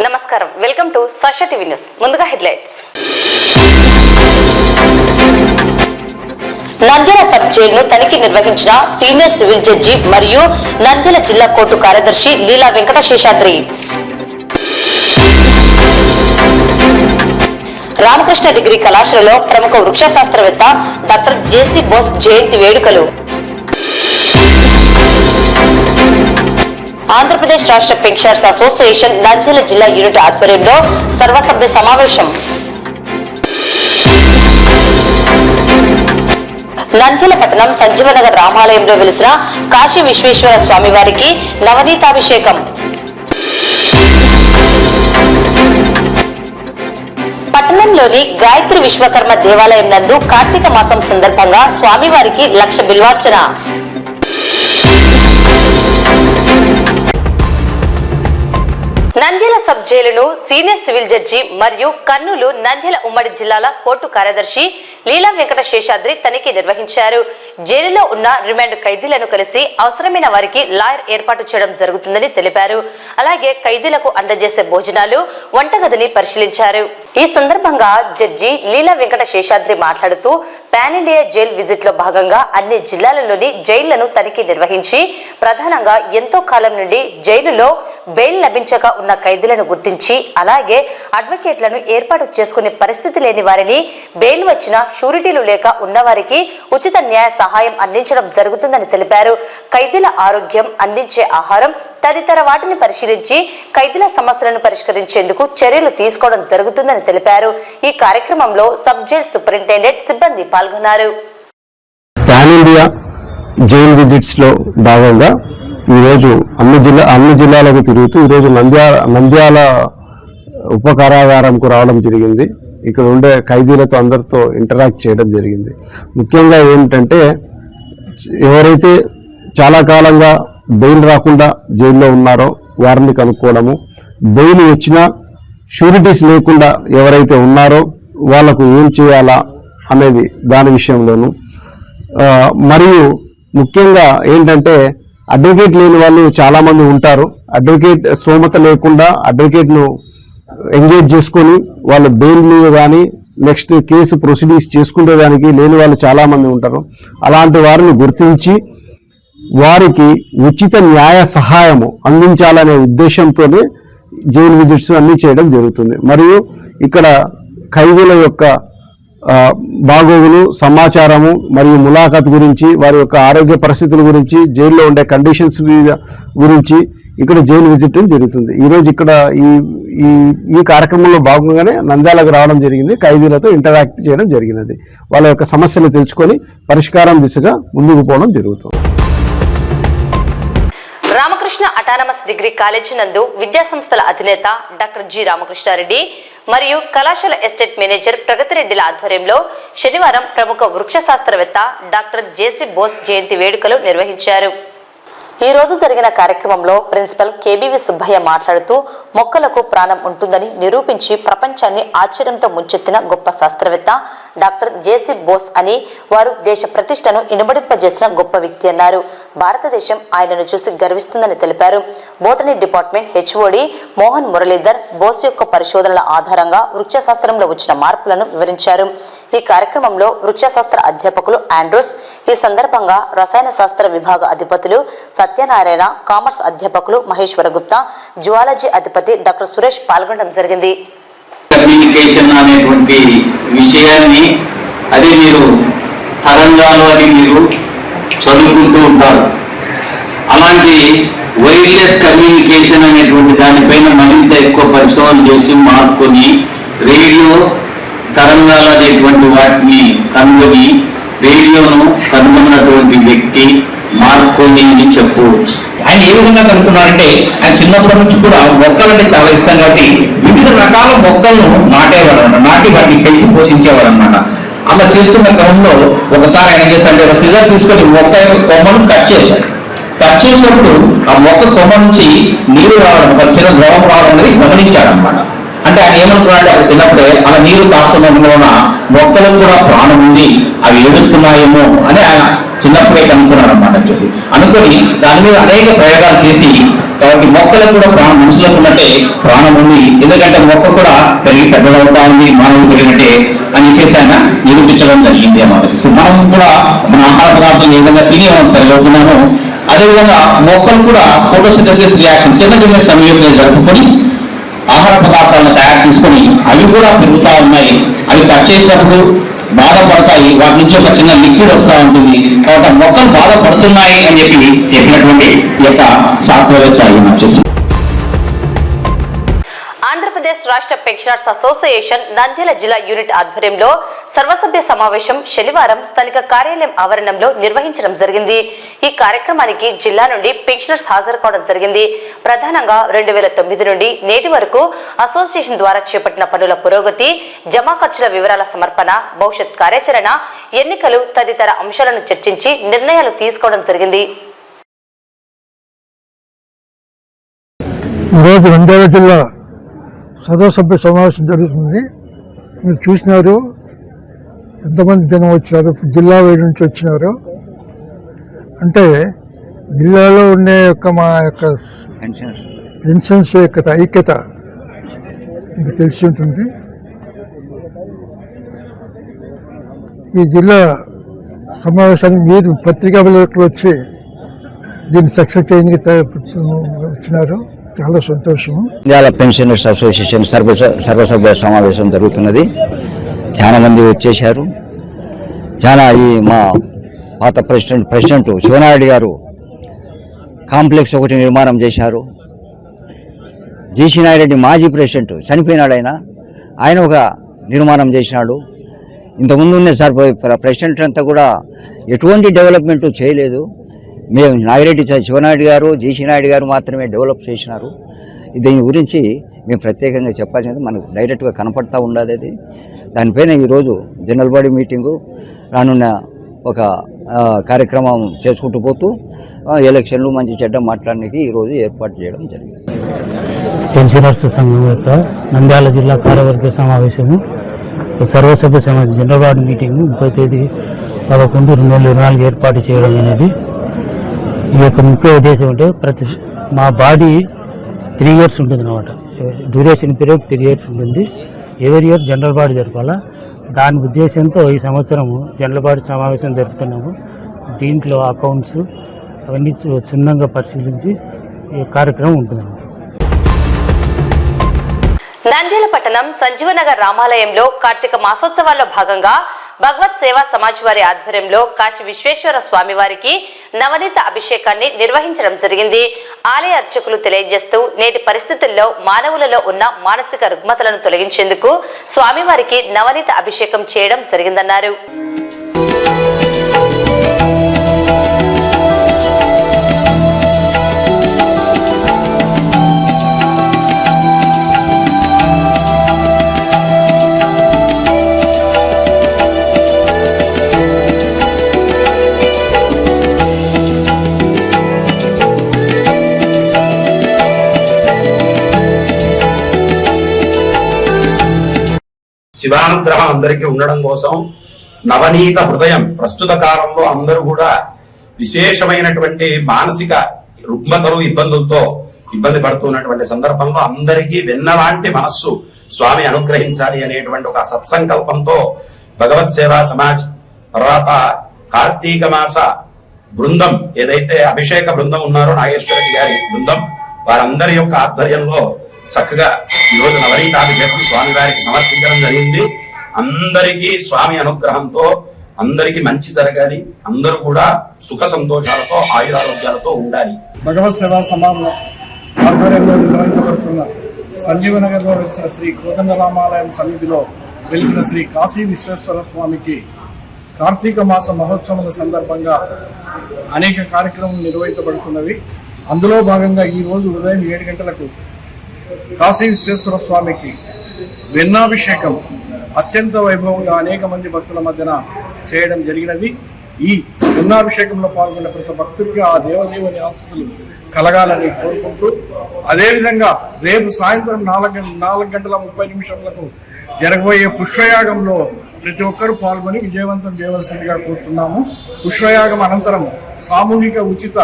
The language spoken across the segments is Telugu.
నమస్కారం, welcome to Sakshi TV news. ముందుగా హెడ్లైన్స్. నంద్యాల సబ్ జైలును తనిఖీ నిర్వహించిన సీనియర్ సివిల్ జడ్జి మరియు నంద్యాల జిల్లా కోర్టు కార్యదర్శి లీలా వెంకట శేషాద్రి. రామకృష్ణ డిగ్రీ కళాశాలలో ప్రముఖ వృక్ష శాస్త్రవేత్త డాక్టర్ జేసీ బోస్ జయంతి వేడుకలు. ఆంధ్రప్రదేశ్ రాష్ట్ర పెన్షనర్స్ అసోసియేషన్ నంద్యాల జిల్లా యూనిట్ ఆధ్వర్యంలో సర్వసభ్య సమావేశం. నంద్యాల పట్టణం సంజీవనగర్ రామాలయంలో వెలిసిన కాశీ విశ్వేశ్వర స్వామి వారికి నవనీతాభిషేకం. పట్టణంలోని గాయత్రి విశ్వకర్మ దేవాలయం నందు కార్తీక మాసం సందర్భంగా స్వామివారికి 1,00,000 బిల్వార్చన. నంద్యాల సబ్ జైలును సీనియర్ సివిల్ జడ్జి మరియు కర్నూలు నంద్యాల ఉమ్మడి జిల్లాల కోర్టు కార్యదర్శి లీలా వెంకట శేషాద్రి తనిఖీ నిర్వహించారు. జైలులో ఉన్న రిమాండ్ ఖైదీలను కలిసి అవసరమైన వారికి లాయర్ ఏర్పాటు చేయడం జరుగుతుందని తెలిపారు. అలాగే ఖైదీలకు అందజేసే భోజనాలు, వంటగదిని పరిశీలించారు. ఈ సందర్భంగా జడ్జి లీలా వెంకట శేషాద్రి మాట్లాడుతూ పాన్ ఇండియా జైల్ విజిట్ లో భాగంగా అన్ని జిల్లాలలోని జైళ్లను తనిఖీ నిర్వహించి ప్రధానంగా ఎంతో కాలం నుండి జైలులో బెయిల్ లభించక ఉన్న ఖైదీలను గుర్తించి అలాగే అడ్వకేట్లను ఏర్పాటు చేసుకునే పరిస్థితి లేని వారిని, బెయిల్ వచ్చిన షూరిటీలు లేక ఉన్నవారికి ఉచిత న్యాయ సహాయం అందించడం జరుగుతుందని తెలిపారు. ఖైదీల ఆరోగ్యం, అందించే ఆహారం తదితర వాటిని పరిశీలించి ఖైదీల సమస్యలను పరిష్కరించేందుకు చర్యలు తీసుకోవడం జరుగుతుందని తెలిపారు. ఈ కార్యక్రమంలో సబ్ జైల్ సూపరింటెండెంట్ సిబ్బంది పాల్గొన్నారు. పాన్ ఇండియా జైల్ విజిట్స్ లో భాగంగా ఈరోజు అన్ని జిల్లాలకు తిరుగుతూ ఈరోజు నంద్యాల ఉప కారాగారంకు రావడం జరిగింది. ఇక్కడ ఉండే ఖైదీలతో అందరితో ఇంటరాక్ట్ చేయడం జరిగింది. ముఖ్యంగా ఏమిటంటే ఎవరైతే చాలా కాలంగా బెయిల్ రాకుండా జైల్లో ఉన్నారో వారిని కనుక్కోవడము, బెయిల్ వచ్చినా షూరిటీస్ లేకుండా ఎవరైతే ఉన్నారో వాళ్లకు ఏం చేయాలా అనేది దాని విషయంలోనూ, మరియు ముఖ్యంగా ఏంటంటే అడ్వకేట్ లేని వాళ్ళు చాలామంది ఉంటారు. అడ్వకేట్ స్తోమత లేకుండా అడ్వకేట్ను ఎంగేజ్ చేసుకొని వాళ్ళు బెయిల్ మీద కానీ నెక్స్ట్ కేసు ప్రొసీడింగ్స్ చేసుకునే దానికి లేని వాళ్ళు చాలామంది ఉంటారు. అలాంటి వారిని గుర్తించి వారికి ఉచిత న్యాయ సహాయము అందించాలనే ఉద్దేశంతోనే జైలు విజిట్స్ అన్నీ చేయడం జరుగుతుంది. మరియు ఇక్కడ ఖైదీల యొక్క బాగోగులు, సమాచారము మరియు ములాఖాత్ గురించి, వారి యొక్క ఆరోగ్య పరిస్థితుల గురించి, జైల్లో ఉండే కండిషన్స్ గురించి ఇక్కడ జైలు విజిట్ జరుగుతుంది. ఈరోజు ఇక్కడ ఈ కార్యక్రమంలో భాగంగానే నంద్యాలకు రావడం జరిగింది. ఖైదీలతో ఇంటరాక్ట్ చేయడం జరిగినది. వాళ్ళ యొక్క సమస్యలు తెలుసుకొని పరిష్కారం దిశగా ముందుకు పోవడం జరుగుతుంది. రామకృష్ణ అటానమస్ డిగ్రీ కాలేజీ నందు విద్యాసంస్థల అధినేత డాక్టర్ జి రామకృష్ణారెడ్డి మరియు కళాశాల ఎస్టేట్ మేనేజర్ ప్రగతిరెడ్డిల ఆధ్వర్యంలో శనివారం ప్రముఖ వృక్ష శాస్త్రవేత్త డాక్టర్ జేసీ బోస్ జయంతి వేడుకలు నిర్వహించారు. ఈ రోజు జరిగిన కార్యక్రమంలో ప్రిన్సిపల్ కేబీవి సుబ్బయ్య మాట్లాడుతూ మొక్కలకు ప్రాణం ఉంటుందని నిరూపించి ప్రపంచాన్ని ఆశ్చర్యంతో ముంచెత్తిన గొప్ప శాస్త్రవేత్త డాక్టర్ జేసీ బోస్ అని, వారు దేశ ప్రతిష్టను ఇనుమడింపజేసిన గొప్ప వ్యక్తి అన్నారు. భారతదేశం ఆయనను చూసి గర్విస్తుందని తెలిపారు. Botany department HOD Mohan Muralidhar Bose యొక్క పరిశోధనల ఆధారంగా వృక్షశాస్త్రంలో వచ్చిన మార్పులను వివరించారు. ఈ కార్యక్రమంలో వృక్షశాస్త్ర అధ్యాపకులు ఆండ్రూస్, ఈ సందర్భంగా రసాయన శాస్త్ర విభాగ అధిపతులు సత్యనారాయణ, కామర్స్ అధ్యాపకులు మహేశ్వర గుప్తా, జువాలజీ అధిపతి డాక్టర్ సురేష్ పాల్గొనడం జరిగింది. కమ్యూనికేషన్ అనేటువంటి విషయాన్ని అది మీరు తరంగాలు అని మీరు చదువుకుంటూ ఉంటారు. అలాంటి వైర్లెస్ కమ్యూనికేషన్ అనేటువంటి దానిపైన మరింత ఎక్కువ పరిశోధన చేసి మార్కొని రేడియో తరంగాలు అనేటువంటి వాటిని కనుగొని రేడియోను కనుగొన్నటువంటి వ్యక్తి మార్కోని అని చెప్పవచ్చు. ఆయన ఏ విధంగా కనుక్కున్నారంటే, ఆయన చిన్నప్పటి నుంచి కూడా మొక్కలంటే చాలా ఇష్టం కాబట్టి వివిధ రకాల మొక్కలను నాటేవాడు అన్నమాట, నాటి వాటిని పెంచి పోషించేవాడు అనమాట. అలా చేస్తున్న క్రమంలో ఒకసారి ఆయన చేస్తారంటే ఒక సిజర్ తీసుకొని మొక్క యొక్క కొమ్మను కట్ చేశాడు. కట్ చేసినప్పుడు ఆ మొక్క కొమ్మ నుంచి నీరు రావడం, ఒక చిన్న ద్రవం రావడం అనేది గమనించాడు అనమాట. అంటే ఆయన ఏమనుకున్నాడు, అక్కడ చిన్నప్పుడే అలా నీరు తాకుతున్న మొక్కలకు కూడా ప్రాణం ఉంది, అవి ఏడుస్తున్నాయేమో అని ఆయన చిన్నప్పుడే కనుక్కున్నాడు అనమాట. వచ్చేసి అనుకొని దాని మీద అనేక ప్రయోగాలు చేసి కాబట్టి మొక్కలకు కూడా మనుషులకు ఉన్నట్టే ప్రాణం ఉంది. ఎందుకంటే మొక్క కూడా పెరిగి పెద్దదవుతా ఉంది మానవుడు పెరిగినట్టే అని చెప్పేసి ఆయన నిరూపించడం జరిగింది అన్నమాట. మనం కూడా మన ఆహార పదార్థాలు ఏ విధంగా తిని మనం పెరగవుతున్నామో అదేవిధంగా మొక్కలు కూడా ఫోటోసింథసిస్ రియాక్షన్ చిన్న సంయోగం జరుపుకొని ఆహార పదార్థాలను తయారు చేసుకొని అవి కూడా పెరుగుతూ ఉన్నాయి. అవి కట్ చేసినప్పుడు బాధపడతాయి, వాటి నుంచి ఒక చిన్న లిక్విడ్ వస్తూ ఉంటుంది. కాబట్టి మొక్కలు బాధపడుతున్నాయి అని చెప్పినటువంటి ఈ యొక్క శాస్త్రవేత్త వచ్చేసి. ఆంధ్రప్రదేశ్ రాష్ట్ర పెన్షనర్స్ అసోసియేషన్ నంద్యాల జిల్లా యూనిట్ ఆధ్వర్యంలో సర్వసభ్య సమావేశం శనివారం స్థానిక కార్యాలయం ఆవరణంలో నిర్వహించడం జరిగింది. ఈ కార్యక్రమానికి జిల్లా నుండి పెన్షనర్స్ హాజరు కావడం జరిగింది. ప్రధానంగా 2009 నుండి నేటి వరకు అసోసియేషన్ ద్వారా చేపట్టిన పనుల పురోగతి, జమా ఖర్చుల వివరాల సమర్పణ, భవిష్యత్ కార్యాచరణ, ఎన్నికలు తదితర అంశాలను చర్చించి నిర్ణయాలు తీసుకోవడం జరిగింది. ఈరోజు నంద్యాల జిల్లా సర్వసభ్య సమావేశం జరుగుతుంది. మీరు చూసినారు ఎంతమంది జనం వచ్చారు, జిల్లా వైడ్ నుంచి వచ్చినారు. అంటే జిల్లాలో ఉండే మా యొక్క పెన్షన్స్ యొక్క ఐక్యత మీకు తెలిసి ఉంటుంది. ఈ జిల్లా సమావేశానికి మీరు పత్రికా విలేకరులు వచ్చి దీన్ని సక్సెస్ చేయడానికి వచ్చినారు. చాలా సంతోషము. నంద్యాల పెన్షనర్స్ అసోసియేషన్ సర్వసభ్య సమావేశం జరుగుతున్నది. చాలా మంది వచ్చేశారు. చాలా మా పాత ప్రెసిడెంట్ శివనాయుడు గారు కాంప్లెక్స్ ఒకటి నిర్మాణం చేశారు. జీసీ నాయుడు మాజీ ప్రెసిడెంట్ చనిపోయినాడు. ఆయన ఒక నిర్మాణం చేసినాడు. ఇంతకుముందు ఉన్న ప్రెసిడెంట్ అంతా కూడా ఎటువంటి డెవలప్మెంట్ చేయలేదు. మేము నాగిరెడ్డి శివనాయుడు గారు, జీసీ నాయుడు గారు మాత్రమే డెవలప్ చేసినారు. దీని గురించి మేము ప్రత్యేకంగా చెప్పాల్సింది మనకు డైరెక్ట్గా కనపడతా ఉండదు. అది దానిపైన ఈరోజు జనరల్ బాడీ మీటింగు రానున్న ఒక కార్యక్రమం చేసుకుంటూ పోతూ ఎలక్షన్లు మంచి చెడ్డ మాట్లాడడానికి ఈరోజు ఏర్పాటు చేయడం జరిగింది. పెన్షనర్స్ సంఘం యొక్క నంద్యాల జిల్లా కార్యవర్గ సమావేశము సర్వసభ్య సమావేశం జనరల్ బాడీ మీటింగు 30 తేదీ 11/2024 ఏర్పాటు చేయడం అనేది ఈ యొక్క ముఖ్య ఉద్దేశం. అంటే మా బాడీ 3 years ఉంటుంది అన్నమాట. డ్యూరేషన్ పీరియడ్ 3 years ఉంటుంది. ఎవరి ఇయర్ జనరల్ బాడీ జరపాలా. దాని ఉద్దేశంతో ఈ సంవత్సరము జనరల్ బాడీ సమావేశం జరుపుతున్నాము. దీంట్లో అకౌంట్స్ అవన్నీ క్షుణ్ణంగా పరిశీలించి ఈ కార్యక్రమం ఉంటుందన్నమాట. నంద్యాల పట్టణం సంజీవనగర్ రామాలయంలో కార్తీక మాసోత్సవాల్లో భాగంగా భగవత్ సేవా సమాజ్ వారి ఆధ్వర్యంలో కాశీ విశ్వేశ్వర స్వామి వారికి నవనీత అభిషేకాన్ని నిర్వహించడం జరిగింది. ఆలయ అర్చకులు తెలియజేస్తూ నేటి పరిస్థితుల్లో మానవులలో ఉన్న మానసిక రుగ్మతలను తొలగించేందుకు స్వామివారికి నవనీత అభిషేకం చేయడం జరిగిందన్నారు. శివానుగ్రహం అందరికీ ఉండడం కోసం నవనీత హృదయం ప్రస్తుత కాలంలో అందరూ కూడా విశేషమైనటువంటి మానసిక రుగ్మతలు ఇబ్బందులతో ఇబ్బంది పడుతున్నటువంటి సందర్భంలో అందరికీ వెన్నలాంటి మనస్సు స్వామి అనుగ్రహించాలి అనేటువంటి ఒక సత్సంకల్పంతో భగవత్ సేవా సమాజ్ తర్వాత కార్తీక మాస బృందం ఏదైతే అభిషేక బృందం ఉన్నారో నాగేశ్వరరెడ్డి గారి బృందం వారందరి యొక్క ఆధ్వర్యంలో చక్కగా ఈరోజు నవనీతాభిషేకం స్వామి వారికి సమర్పించడం జరిగింది. అందరికీ స్వామి అనుగ్రహంతో అందరికీ మంచి జరగాలి, అందరూ కూడా సుఖ సంతోషాలతో ఆయురారోగ్యాలతో ఉండాలి. భగవత్ సేవా సమాజ్ ఆధ్వర్యంలో నిర్వహించబడుతున్న సంజీవనగర్లో వెలిసిన శ్రీ కోదండరామాలయం సన్నిధిలో వెలిసిన శ్రీ కాశీ విశ్వేశ్వర స్వామికి కార్తీక మాస మహోత్సవాల సందర్భంగా అనేక కార్యక్రమాలు నిర్వహించబడుతున్నవి. అందులో భాగంగా ఈరోజు ఉదయం 7 గంటలకు కాశీ విశ్వేశ్వర స్వామికి వెన్నాభిషేకం అత్యంత వైభవంగా అనేక మంది భక్తుల మధ్యన చేయడం జరిగినది. ఈ వెన్నాభిషేకంలో పాల్గొన్న ప్రతి భక్తుడికి ఆ దేవదేవుని ఆశీస్సులు కలగాలని కోరుకుంటూ, అదేవిధంగా రేపు సాయంత్రం 4:30 జరగబోయే పుష్పయాగంలో ప్రతి ఒక్కరూ పాల్గొని విజయవంతం చేయవలసిందిగా కోరుతున్నాము. పుష్పయాగం అనంతరం సామూహిక ఉచిత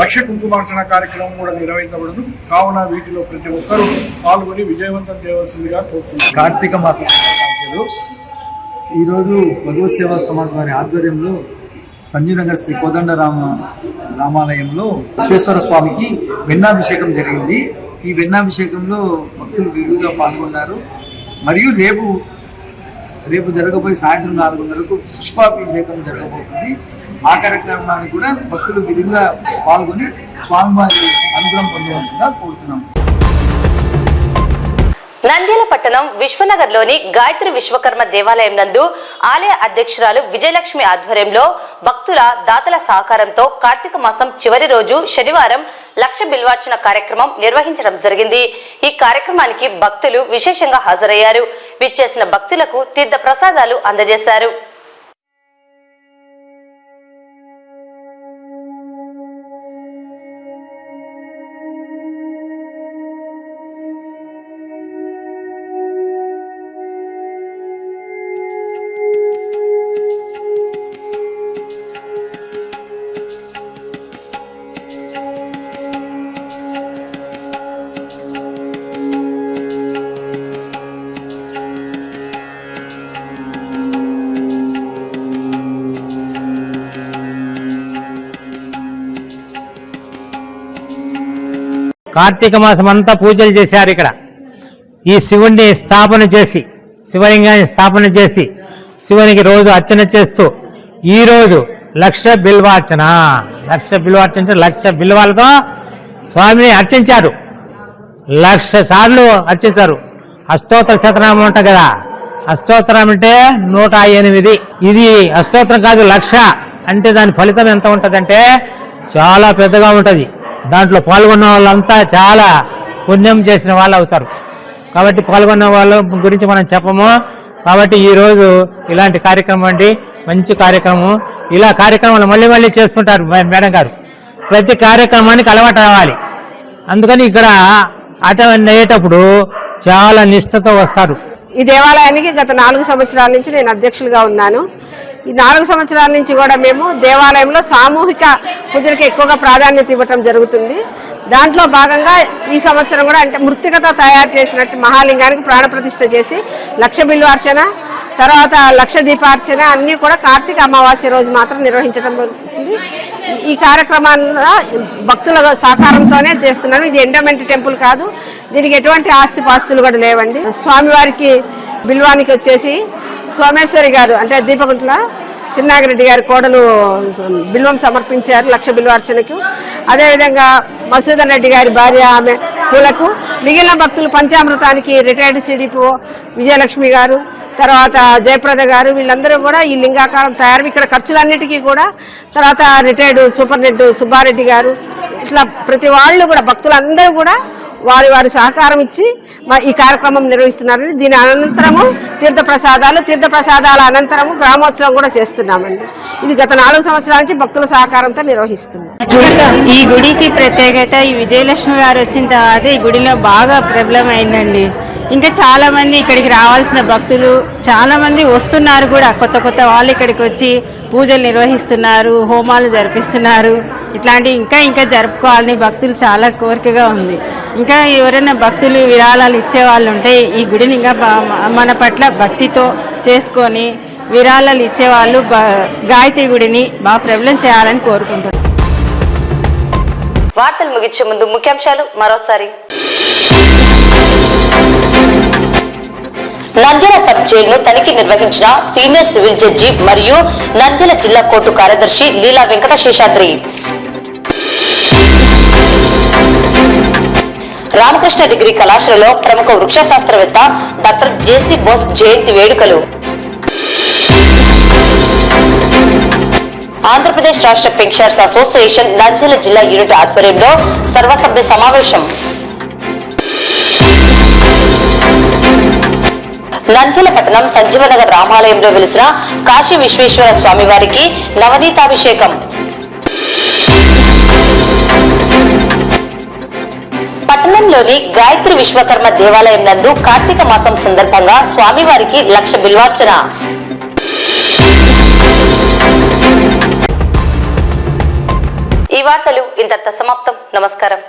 లక్ష కుంకుమార్చన కార్యక్రమం కూడా నిర్వహించబడదు. కావున వీటిలో ప్రతి ఒక్కరూ పాల్గొని విజయవంతం చేయవలసిందిగా కోరుతున్నారు. కార్తీక మాస శుభాకాంక్షలు. ఈరోజు భగవత్ సేవా సమాజ్ వారి ఆధ్వర్యంలో సంజీవనగర్ శ్రీ రామాలయంలో విశ్వేశ్వర స్వామికి వెన్నాభిషేకం జరిగింది. ఈ వెన్నాభిషేకంలో భక్తులు విరివిగా పాల్గొన్నారు. మరియు రేపు జరగబోయే సాయంత్రం 4:30కు పుష్పాభిషేకం జరగబోతుంది. ఆ కార్యక్రమాన్ని కూడా భక్తులు విరివిగా పాల్గొని స్వామివారి అనుగ్రహం పొందవలసిందిగా కోరుతున్నాం. నంద్యాల పట్టణం విశ్వనగర్లోని గాయత్రి విశ్వకర్మ దేవాలయం నందు ఆలయ అధ్యక్షురాలు విజయలక్ష్మి ఆధ్వర్యంలో భక్తుల దాతల సహకారంతో కార్తీక మాసం చివరి రోజు శనివారం లక్ష బిల్వార్చన కార్యక్రమం నిర్వహించడం జరిగింది. ఈ కార్యక్రమానికి భక్తులు విశేషంగా హాజరయ్యారు. విచ్చేసిన భక్తులకు తీర్థ ప్రసాదాలు అందజేశారు. కార్తీక మాసం అంతా పూజలు చేశారు. ఇక్కడ ఈ శివుణ్ణి స్థాపన చేసి, శివలింగాన్ని స్థాపన చేసి శివునికి రోజు అర్చన చేస్తూ ఈరోజు లక్ష బిల్వార్చన అంటే లక్ష బిల్వాలతో స్వామిని అర్చించారు. 1,00,000 సార్లు అర్చించారు. అష్టోత్తర శతనామం అంట కదా, అష్టోత్తరం అంటే 108. ఇది అష్టోత్తరం కాదు, 1,00,000 అంటే దాని ఫలితం ఎంత ఉంటుందంటే చాలా పెద్దగా ఉంటుంది. దాంట్లో పాల్గొన్న వాళ్ళంతా చాలా పుణ్యం చేసిన వాళ్ళు అవుతారు. కాబట్టి పాల్గొన్న వాళ్ళ గురించి మనం చెప్పము. కాబట్టి ఈరోజు ఇలాంటి కార్యక్రమం అండి, మంచి కార్యక్రమం. ఇలా కార్యక్రమాలు మళ్ళీ మళ్ళీ చేస్తుంటారు మేడం గారు. ప్రతి కార్యక్రమానికి అలవాటు రావాలి. అందుకని ఇక్కడ అటెండ్ అయ్యేటప్పుడు చాలా నిష్ఠతో వస్తారు. ఈ దేవాలయానికి గత 4 సంవత్సరాల నుంచి నేను అధ్యక్షులుగా ఉన్నాను. ఈ 4 సంవత్సరాల నుంచి కూడా మేము దేవాలయంలో సామూహిక పూజలకు ఎక్కువగా ప్రాధాన్యత ఇవ్వటం జరుగుతుంది. దాంట్లో భాగంగా ఈ సంవత్సరం కూడా అంటే మృత్తికతో తయారు చేసినట్టు మహాలింగానికి ప్రాణప్రతిష్ఠ చేసి లక్ష బిల్వార్చన, తర్వాత లక్ష దీపార్చన అన్నీ కూడా కార్తీక అమావాస్య రోజు మాత్రం నిర్వహించడం జరుగుతుంది. ఈ కార్యక్రమాల్లో భక్తుల సహకారంతోనే చేస్తున్నాను. ఇది ఎండోమెంట్ టెంపుల్ కాదు, దీనికి ఎటువంటి ఆస్తిపాస్తులు కూడా లేవండి. స్వామివారికి బిల్వానికి వచ్చేసి సోమేశ్వరి గారు అంటే దీపకుంట్ల చిన్నాగిరెడ్డి గారి కోడలు బిల్వం సమర్పించారు లక్ష బిల్వార్చనకు. అదేవిధంగా మసూదన్ రెడ్డి గారి భార్య ఆమె పూలకు, మిగిలిన భక్తులు పంచామృతానికి రిటైర్డ్ సిడిపో విజయలక్ష్మి గారు, తర్వాత జయప్రద గారు, వీళ్ళందరూ కూడా ఈ లింగాకారం తయారు ఇక్కడ ఖర్చులన్నిటికీ కూడా, తర్వాత రిటైర్డ్ సూపరింటెండెంట్ సుబ్బారెడ్డి గారు, ఇట్లా ప్రతి వాళ్ళు కూడా భక్తులందరూ కూడా వారి సహకారం ఇచ్చి ఈ కార్యక్రమం నిర్వహిస్తున్నారని. దీని అనంతరము తీర్థప్రసాదాల అనంతరము గ్రామోత్సవం కూడా చేస్తున్నామండి. ఇది గత 4 సంవత్సరాల నుంచి భక్తుల సహకారంతో నిర్వహిస్తున్నాం. ఈ గుడికి ప్రత్యేకత ఈ విజయలక్ష్మి గారు వచ్చిన తర్వాత ఈ గుడిలో బాగా ప్రబలమైందండి. ఇంకా చాలా మంది ఇక్కడికి రావాల్సిన భక్తులు చాలా మంది వస్తున్నారు కూడా. కొత్త వాళ్ళు ఇక్కడికి వచ్చి పూజలు నిర్వహిస్తున్నారు, హోమాలు జరిపిస్తున్నారు. ఇట్లాంటి ఇంకా జరుపుకోవాలని భక్తులు చాలా కోరికగా ఉంది. ఇంకా ఎవరైనా భక్తులు విరాళాలు ఇచ్చేవాళ్ళు ఉంటే ఈ గుడిని ఇంకా మన పట్ల భక్తితో చేసుకొని విరాళాలు ఇచ్చేవాళ్ళు గాయత్రి గుడిని బాగా ప్రబలం చేయాలని కోరుకుంటున్నారు. వార్తలు ముగించే ముందు ముఖ్యాంశాలు మరోసారి. నంద్యాల సబ్ జైలును తనిఖీ నిర్వహించిన సీనియర్ సివిల్ జడ్జి మరియు నంద్యాల జిల్లా కోర్టు కార్యదర్శి లీలా వెంకట శేషాద్రి. రామకృష్ణ డిగ్రీ కళాశాలలో ప్రముఖ వృక్ష శాస్త్రవేత్త డాక్టర్ జేసీ బోస్ జయంతి వేడుకలు. ఆంధ్రప్రదేశ్ రాష్ట్ర పెన్షనర్స్ అసోసియేషన్ నంద్యాల జిల్లా యూనిట్ ఆధ్వర్యంలో సర్వసభ్య సమావేశం. నంద్యాల పట్టణం సంజీవనగర్ రామాలయంలో వెలిసిన కాశీ విశ్వేశ్వర స్వామి వారికి నవనీతాభిషేకం. పట్టణంలోని గాయత్రి విశ్వకర్మ దేవాలయం నందు కార్తీక మాసం సందర్భంగా స్వామివారికి లక్ష బిల్వార్చన. ఈ వార్తలు ఇంతటితో సమాప్తం. నమస్కారం.